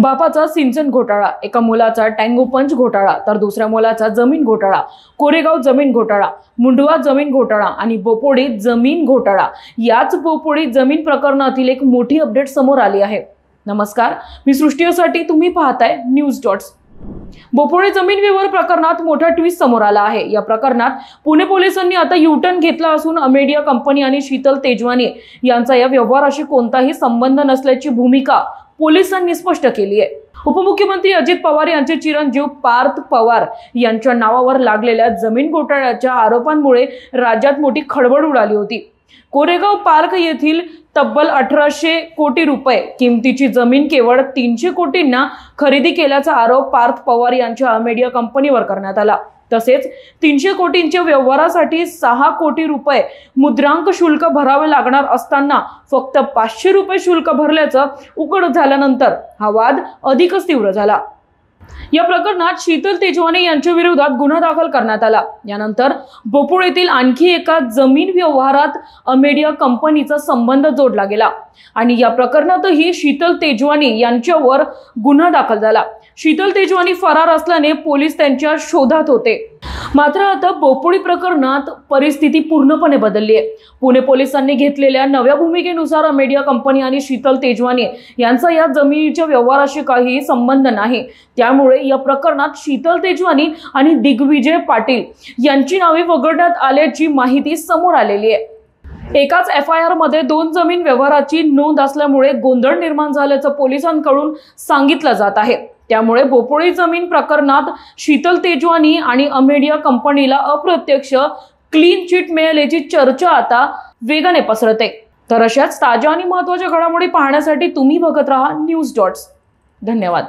बापाचा सिंचन घोटाळा, एका मुलाचा टँगो पंच घोटाळा, तर दुसऱ्या मुलाचा जमीन घोटाळा, कोरेगाव जमीन घोटाळा, मुंडवा जमीन घोटाळा आणि बोपोडी जमीन घोटाळा। याच बोपोडी जमीन प्रकरणातील एक मोठी अपडेट समोर आली आहे। नमस्कार, मी सृष्टीसाठी तुम्ही पाहताय न्यूज डॉट्स। बोपोडी जमीन व्यवहार प्रकरणात मोठा ट्विस्ट समोर आला आहे। या प्रकरणात पुणे पोलिसांनी आता यू-टर्न घेतला असून अमेडिया कंपनी आणि शीतल तेजवानी यांचा या व्यवहाराशी कोणताही संबंध नसल्याची भूमिका पोलिसांनी स्पष्ट केली आहे। उपमुख्यमंत्री अजित पवार यांचे चिरंजीव पार्थ पवार यांच्या नावावर लागलेल्या जमीन घोटाळ्याच्या आरोपांमुळे राज्यात मोठी खळबळ उडाली होती। कोरेगाव पार्क येथील तब्बल 1800 कोटी रुपये किमतीची जमीन केवळ 300 कोटींना खरेदी केल्याचा आरोप पार्थ पवार यांच्या अमेडिया कंपनीवर करण्यात आला। तसेच 300 कोटींच्या व्यवहारासाठी 6 कोटी रुपये मुद्रांक शुल्क भरावे लागणार असताना फक्त 500 रुपये शुल्क भरल्याचं उघड झाल्यानंतर हा वाद अधिकच तीव्र झाला। या प्रकरणात शीतल तेजवानी यांच्या विरोधात गुन्हा दाखल करण्यात आला। यानंतर बोपोडीतील आणखी एका जमीन व्यवहारात अमेडिया कंपनीचा संबंध जोडला गेला आणि या प्रकरणातही शीतल तेजवानी यांच्यावर गुन्हा दाखल झाला। शीतल तेजवानी फरार असल्याने पोलीस त्यांच्या शोधात होते। मात्र आता बोपोडी प्रकरणात परिस्थिती पूर्णपणे बदलली आहे। पुणे पोलिसांनी घेतलेल्या नव्या भूमिकेनुसार अमेडिया कंपनी आणि शीतल तेजवानी यांचा या जमिनीच्या व्यवहाराशी काही संबंध नाही। त्यामुळे या प्रकरणात शीतल तेजवानी आणि दिग्विजय पाटील यांची नावे वगळण्यात आल्याची माहिती समोर आलेली आहे। एकाच FIR मध्ये 2 जमीन व्यवहाराची नोंद असल्यामुळे गोंधळ निर्माण झाल्याचं पोलिसांकडून सांगितलं जात आहे। त्यामुळे बोपोडी जमीन प्रकरणात शीतल तेजवानी आणि अमेडिया कंपनीला अप्रत्यक्ष क्लीन चिट मिळाल्याची चर्चा आता वेगाने पसरते। तर अशाच ताज्या आणि महत्त्वाच्या घडामोडी पाहण्यासाठी तुम्ही बघत राहा न्यूज डॉट्स। धन्यवाद।